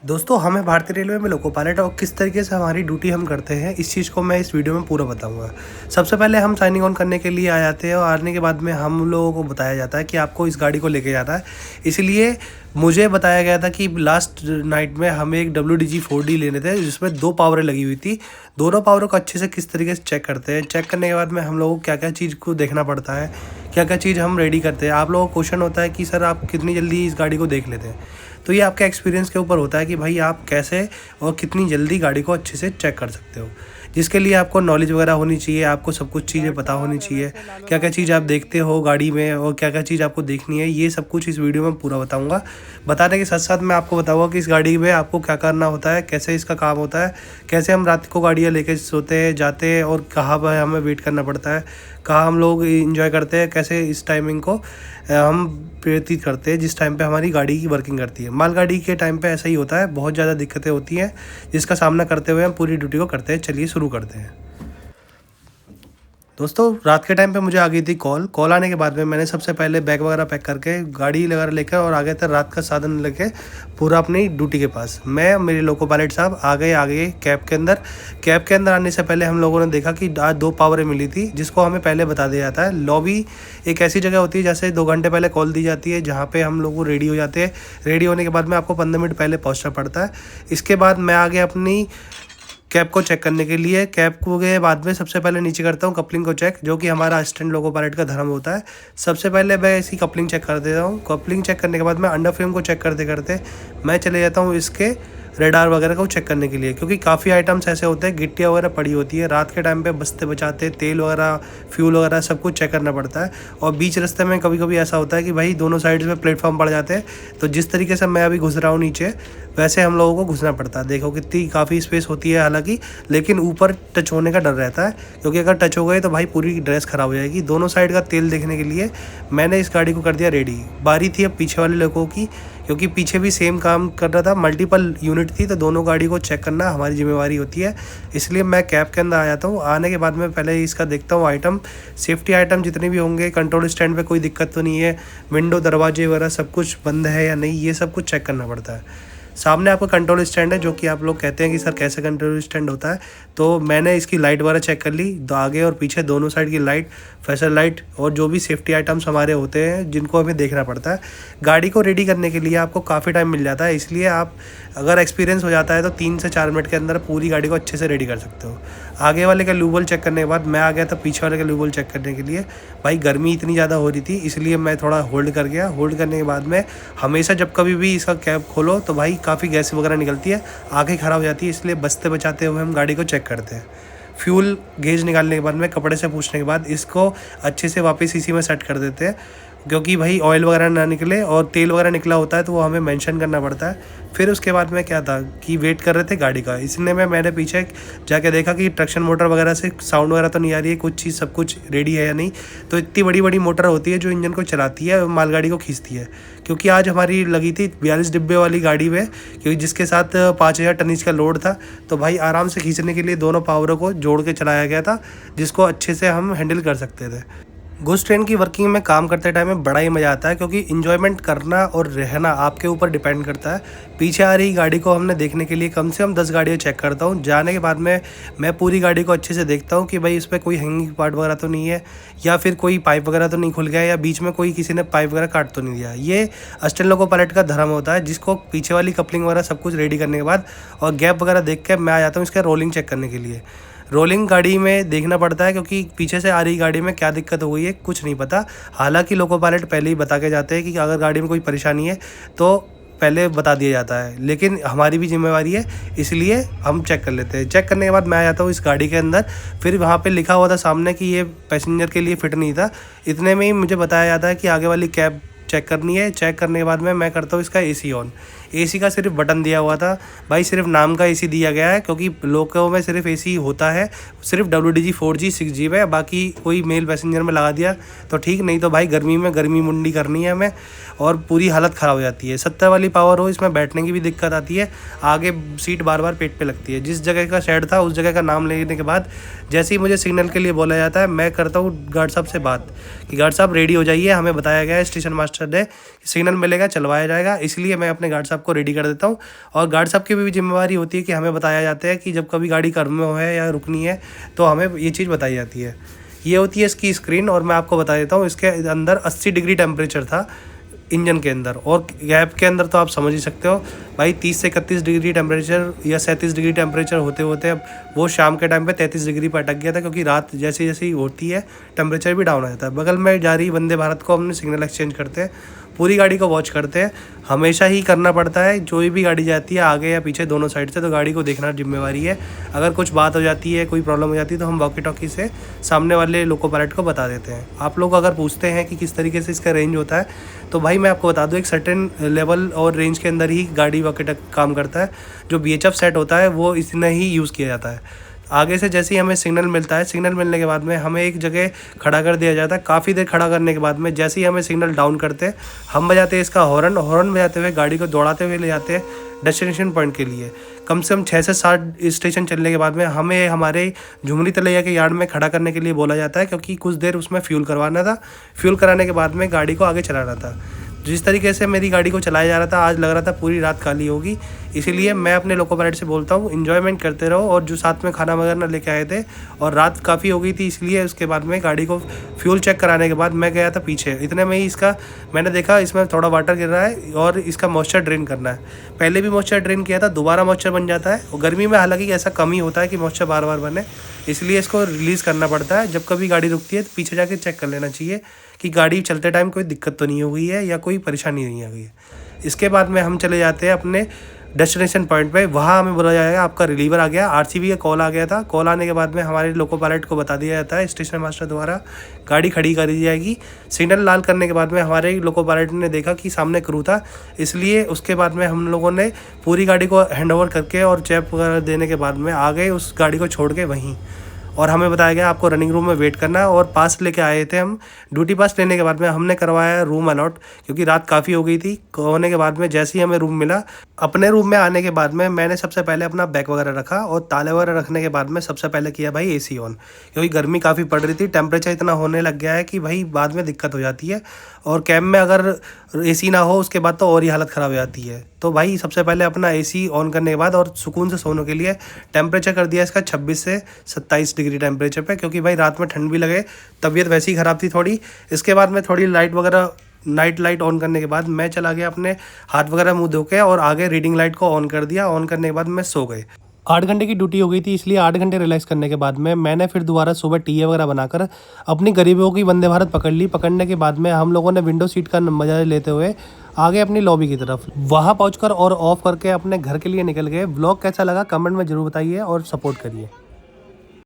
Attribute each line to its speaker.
Speaker 1: दोस्तों, हमें भारतीय रेलवे में लोको पायलट और किस तरीके से हमारी ड्यूटी हम करते हैं, इस चीज़ को मैं इस वीडियो में पूरा बताऊंगा। सबसे पहले हम साइनिंग ऑन करने के लिए आ जाते हैं और आने के बाद में हम लोगों को बताया जाता है कि आपको इस गाड़ी को लेके जाना है। इसलिए मुझे बताया गया था कि लास्ट नाइट में हमें एक WDG 4D लेने थे, जिसमें 2 पावरें लगी हुई थी। दोनों पावरों को अच्छे से किस तरीके से चेक करते हैं, चेक करने के बाद में हम लोगों को क्या क्या चीज़ को देखना पड़ता है, क्या क्या चीज़ हम रेडी करते हैं। आप लोगों को क्वेश्चन होता है कि सर आप कितनी जल्दी इस गाड़ी को देख लेते हैं, तो ये आपके एक्सपीरियंस के ऊपर होता है कि भाई आप कैसे और कितनी जल्दी गाड़ी को अच्छे से चेक कर सकते हो। जिसके लिए आपको नॉलेज वगैरह होनी चाहिए, आपको सब कुछ चीज़ें पता होनी चाहिए, क्या क्या चीज़ आप देखते हो गाड़ी में और क्या क्या चीज़ आपको देखनी है, ये सब कुछ इस वीडियो में पूरा बताऊंगा। बताने के साथ साथ मैं आपको बताऊंगा कि इस गाड़ी में आपको क्या करना होता है, कैसे इसका काम होता है, कैसे हम रात को गाड़ियाँ लेके सोते हैं, जाते हैं और कहाँ पर हमें वेट करना पड़ता है, कहाँ हम लोग इंजॉय करते हैं, कैसे इस टाइमिंग को हम व्यतीत करते हैं जिस टाइम पे हमारी गाड़ी की वर्किंग करती है। मालगाड़ी के टाइम पे ऐसा ही होता है, बहुत ज़्यादा दिक्कतें होती हैं जिसका सामना करते हुए हम पूरी ड्यूटी को करते हैं। चलिए शुरू करते हैं। दोस्तों, रात के टाइम पे मुझे आ गई थी कॉल आने के बाद में मैंने सबसे पहले बैग वगैरह पैक करके गाड़ी वगैरह लेकर और आ गए थे रात का साधन लेके पूरा अपनी ड्यूटी के पास। मैं मेरे लोको पायलट साहब आ गए कैब के अंदर आने से पहले हम लोगों ने देखा कि आज 2 पावरें मिली थी, जिसको हमें पहले बता दिया जाता है। लॉबी एक ऐसी जगह होती है जैसे 2 घंटे पहले कॉल दी जाती है, जहाँ पे हम लोग रेडी हो जाते हैं। रेडी होने के बाद में आपको 15 मिनट पहले पहुँचना पड़ता है। इसके बाद मैं आ गया अपनी कैब को चेक करने के लिए। कैब को के बाद में सबसे पहले नीचे करता हूँ कपलिंग को चेक, जो कि हमारा असिस्टेंट लोको पायलट का धर्म होता है। सबसे पहले मैं इसकी कपलिंग चेक कर देता हूँ। कपलिंग चेक करने के बाद मैं अंडर फ्रेम को चेक करते करते मैं चले जाता हूँ इसके रेडार वगैरह को चेक करने के लिए, क्योंकि काफ़ी आइटम्स ऐसे होते हैं, गिट्टियाँ वगैरह पड़ी होती है। रात के टाइम पे बस्ते बचाते, तेल वगैरह, फ्यूल वगैरह सब कुछ चेक करना पड़ता है। और बीच रास्ते में कभी कभी ऐसा होता है कि भाई दोनों साइड में प्लेटफॉर्म पड़ जाते हैं, तो जिस तरीके से मैं अभी घुस रहा हूँ नीचे, वैसे हम लोगों को घुसना पड़ता है। देखो कितनी काफ़ी स्पेस होती है हालांकि, लेकिन ऊपर टच होने का डर रहता है, क्योंकि अगर टच हो गए तो भाई पूरी ड्रेस ख़राब हो जाएगी। दोनों साइड का तेल देखने के लिए मैंने इस गाड़ी को कर दिया रेडी। बारी थी अब पीछे वाले लोगों की, क्योंकि पीछे भी सेम काम कर रहा था, मल्टीपल यूनिट थी, तो दोनों गाड़ी को चेक करना हमारी जिम्मेवारी होती है। इसलिए मैं कैब के अंदर आ जाता हूँ। आने के बाद में पहले इसका देखता हूँ आइटम, सेफ्टी आइटम जितने भी होंगे, कंट्रोल स्टैंड पे कोई दिक्कत तो नहीं है, विंडो दरवाजे वगैरह सब कुछ बंद है या नहीं, ये सब कुछ चेक करना पड़ता है। सामने आपका कंट्रोल स्टैंड है, जो कि आप लोग कहते हैं कि सर कैसे कंट्रोल स्टैंड होता है, तो मैंने इसकी लाइट वगैरह चेक कर ली, तो आगे और पीछे दोनों साइड की लाइट, फ्लैशर लाइट और जो भी सेफ्टी आइटम्स हमारे होते हैं जिनको हमें देखना पड़ता है। गाड़ी को रेडी करने के लिए आपको काफ़ी टाइम मिल जाता है, इसलिए आप अगर एक्सपीरियंस हो जाता है तो 3 से 4 मिनट के अंदर पूरी गाड़ी को अच्छे से रेडी कर सकते हो। आगे वाले का लूबल चेक करने के बाद मैं आ गया था पीछे वाले का लूबल चेक करने के लिए। भाई गर्मी इतनी ज़्यादा हो रही थी, इसलिए मैं थोड़ा होल्ड कर गया। होल्ड करने के बाद में हमेशा जब कभी भी इसका कैप खोलो तो भाई काफ़ी गैस वगैरह निकलती है, आँखें ख़राब हो जाती है, इसलिए बचते बचाते हुए हम गाड़ी को चेक करते हैं। फ्यूल गेज निकालने के बाद में कपड़े से पूछने के बाद इसको अच्छे से वापस इसी में सेट कर देते हैं, क्योंकि भाई ऑयल वगैरह ना निकले, और तेल वगैरह निकला होता है तो वो हमें मेंशन करना पड़ता है। फिर उसके बाद में क्या था कि वेट कर रहे थे गाड़ी का, इसलिए मैंने पीछे जाके देखा कि ट्रैक्शन मोटर वगैरह से साउंड वगैरह तो नहीं आ रही है, कुछ चीज़ सब कुछ रेडी है या नहीं। तो इतनी बड़ी बड़ी मोटर होती है जो इंजन को चलाती है और मालगाड़ी को खींचती है, क्योंकि आज हमारी लगी थी 42 डिब्बे वाली गाड़ी में, क्योंकि जिसके साथ 5000 टनीज का लोड था, तो भाई आराम से खींचने के लिए दोनों पावरों को जोड़ के चलाया गया था, जिसको अच्छे से हम हैंडल कर सकते थे। गुड्स ट्रेन की वर्किंग में काम करते टाइम में बड़ा ही मज़ा आता है, क्योंकि इन्जॉयमेंट करना और रहना आपके ऊपर डिपेंड करता है। पीछे आ रही गाड़ी को हमने देखने के लिए कम से कम 10 गाड़ियाँ चेक करता हूँ। जाने के बाद में मैं पूरी गाड़ी को अच्छे से देखता हूँ कि भाई इस पर कोई हैंगिंग पार्ट वगैरह तो नहीं है, या फिर कोई पाइप वगैरह तो नहीं खुल गया, या बीच में कोई किसी ने पाइप वगैरह काट तो नहीं दिया। ये असिस्टेंट लोको पायलट का धर्म होता है, जिसको पीछे वाली कपलिंग वगैरह सब कुछ रेडी करने के बाद और गैप वगैरह देख के मैं आ जाता हूँ इसका रोलिंग चेक करने के लिए। रोलिंग गाड़ी में देखना पड़ता है, क्योंकि पीछे से आ रही गाड़ी में क्या दिक्कत हो गई है कुछ नहीं पता। हालांकि लोको पायलट पहले ही बता के जाते हैं कि अगर गाड़ी में कोई परेशानी है तो पहले बता दिया जाता है, लेकिन हमारी भी जिम्मेवारी है, इसलिए हम चेक कर लेते हैं। चेक करने के बाद मैं आ जाता हूँ इस गाड़ी के अंदर। फिर वहाँ पे लिखा हुआ था सामने कि ये पैसेंजर के लिए फ़िट नहीं था, इतने में ही मुझे बताया जाता है कि आगे वाली कैब चेक करनी है। चेक करने के बाद में मैं करता हूँ इसका एसी ऑन। एसी का सिर्फ बटन दिया हुआ था भाई, सिर्फ नाम का एसी दिया गया है, क्योंकि लोगों में सिर्फ एसी होता है सिर्फ WDG 4G 6G में। बाकी कोई मेल पैसेंजर में लगा दिया तो ठीक, नहीं तो भाई गर्मी में गर्मी मुंडी करनी है हमें और पूरी हालत ख़राब हो जाती है। 70 वाली पावर हो, इसमें बैठने की भी दिक्कत आती है, आगे सीट बार बार पेट पे लगती है। जिस जगह का शेड था उस जगह का नाम लेने के बाद जैसे ही मुझे सिग्नल के लिए बोला जाता है, मैं करता हूँ गार्ड साहब से बात कि गार्ड साहब रेडी हो जाइए, हमें बताया गया है स्टेशन मास्टर ने सिग्नल मिलेगा चलवाया जाएगा। इसलिए मैं अपने गार्ड साहब साहब को रेडी कर देता हूँ। और गार्ड साहब की भी जिम्मेवारी होती है कि हमें बताया जाता है कि जब कभी गाड़ी कर्व में है या रुकनी है तो हमें ये चीज़ बताई जाती है। ये होती है इसकी स्क्रीन, और मैं आपको बता देता हूँ इसके अंदर 80 डिग्री टेम्परेचर था इंजन के अंदर, और गैप के अंदर तो आप समझ ही सकते हो भाई 30 से 31 डिग्री टेम्परेचर या 37 डिग्री टेम्परेचर होते होते अब वो शाम के टाइम पे 33 डिग्री पर अटक गया था, क्योंकि रात जैसे जैसे ही होती है टेम्परेचर भी डाउन आ जाता है। बगल में जा रही वंदे भारत को हमने सिग्नल एक्सचेंज करते हैं, पूरी गाड़ी को वॉच करते हैं, हमेशा ही करना पड़ता है। जो भी गाड़ी जाती है आगे या पीछे दोनों साइड से, तो गाड़ी को देखना जिम्मेवारी है। अगर कुछ बात हो जाती है, कोई प्रॉब्लम हो जाती है, तो हम वॉकी टॉकी से सामने वाले लोको पायलट को बता देते हैं। आप लोग अगर पूछते हैं कि किस तरीके से इसका रेंज होता है, तो भाई मैं आपको बता दूं एक सर्टेन लेवल और रेंज के अंदर ही गाड़ी वॉकी टॉकी काम करता है। जो BHF सेट होता है वो इतना ही यूज़ किया जाता है। आगे से जैसे ही हमें सिग्नल मिलता है, सिग्नल मिलने के बाद में हमें एक जगह खड़ा कर दिया जाता है। काफ़ी देर खड़ा करने के बाद में जैसे ही हमें सिग्नल डाउन करते हैं, हम बजाते हैं इसका हॉर्न बजाते हुए गाड़ी को दौड़ाते हुए ले जाते हैं डेस्टिनेशन पॉइंट के लिए। कम से कम 6 से 7 स्टेशन चलने के बाद में हमें हमारे झुमरी तलैया के यार्ड में खड़ा करने के लिए बोला जाता है, क्योंकि कुछ देर उसमें फ्यूल करवाना था। फ्यूल कराने के बाद में गाड़ी को आगे चलाना था। जिस तरीके से मेरी गाड़ी को चलाया जा रहा था, आज लग रहा था पूरी रात काली होगी। इसीलिए मैं अपने लोको पायलट से बोलता हूँ इन्जॉयमेंट करते रहो। और जो साथ में खाना वगैरह लेके आए थे और रात काफ़ी हो गई थी, इसलिए उसके बाद में गाड़ी को फ्यूल चेक कराने के बाद मैं गया था पीछे। इतने में ही मैंने देखा इसमें थोड़ा वाटर गिर रहा है और इसका मॉइस्चर ड्रेन करना है। पहले भी मॉइस्चर ड्रेन किया था, दोबारा मॉइस्चर बन जाता है। और गर्मी में हालांकि ऐसा कम ही होता है कि मॉइस्चर बार बार बने, इसलिए इसको रिलीज़ करना पड़ता है। जब कभी गाड़ी रुकती है तो पीछे जाके चेक कर लेना चाहिए कि गाड़ी चलते टाइम कोई दिक्कत तो नहीं हो गई है या कोई परेशानी नहीं आ गई है। इसके बाद में हम चले जाते हैं अपने डेस्टिनेशन पॉइंट पे। वहाँ हमें बोला जाएगा आपका रिलीवर आ गया। RCB का कॉल आ गया था। कॉल आने के बाद में हमारे लोको पायलट को बता दिया जाता है स्टेशन मास्टर द्वारा, गाड़ी खड़ी कर दी जाएगी। सिग्नल लाल करने के बाद में हमारे लोको पायलट ने देखा कि सामने क्रू था, इसलिए उसके बाद में हम लोगों ने पूरी गाड़ी को हैंड ओवर करके और चेप वगैरह देने के बाद में आ गए उस गाड़ी को छोड़ के वहीं। और हमें बताया गया आपको रनिंग रूम में वेट करना है। और पास लेके आए थे हम। ड्यूटी पास लेने के बाद में हमने करवाया रूम अलॉट, क्योंकि रात काफ़ी हो गई थी। होने के बाद में जैसे ही हमें रूम मिला, अपने रूम में आने के बाद में मैंने सबसे पहले अपना बैग वगैरह रखा और ताले वगैरह रखने के बाद में सबसे पहले किया भाई AC ऑन, क्योंकि गर्मी काफ़ी पड़ रही थी। टेम्परेचर इतना होने लग गया है कि भाई बाद में दिक्कत हो जाती है। और कैब में अगर AC ना हो उसके बाद तो और ही हालत ख़राब हो जाती है। तो भाई सबसे पहले अपना AC ऑन करने के बाद और सुकून से सोने के लिए टेम्परेचर कर दिया इसका 26 से 27 डिग्री टेम्परेचर पे, क्योंकि भाई रात में ठंड भी लगे, तबीयत वैसी ही ख़राब थी थोड़ी। इसके बाद में थोड़ी लाइट वगैरह नाइट लाइट ऑन करने के बाद मैं चला गया अपने हाथ वगैरह मुंह धो के, और आगे रीडिंग लाइट को ऑन कर दिया। ऑन करने के बाद मैं सो गए। 8 घंटे की ड्यूटी हो गई थी, इसलिए 8 घंटे रिलैक्स करने के बाद में मैंने फिर दोबारा सुबह टी वगैरह बनाकर अपनी गरीबों की वंदे भारत पकड़ ली। पकड़ने के बाद में हम लोगों ने विंडो सीट का मजा लेते हुए आगे अपनी लॉबी की तरफ वहाँ पहुँचकर और ऑफ करके अपने घर के लिए निकल गए। व्लॉग कैसा लगा कमेंट में जरूर बताइए और सपोर्ट करिए।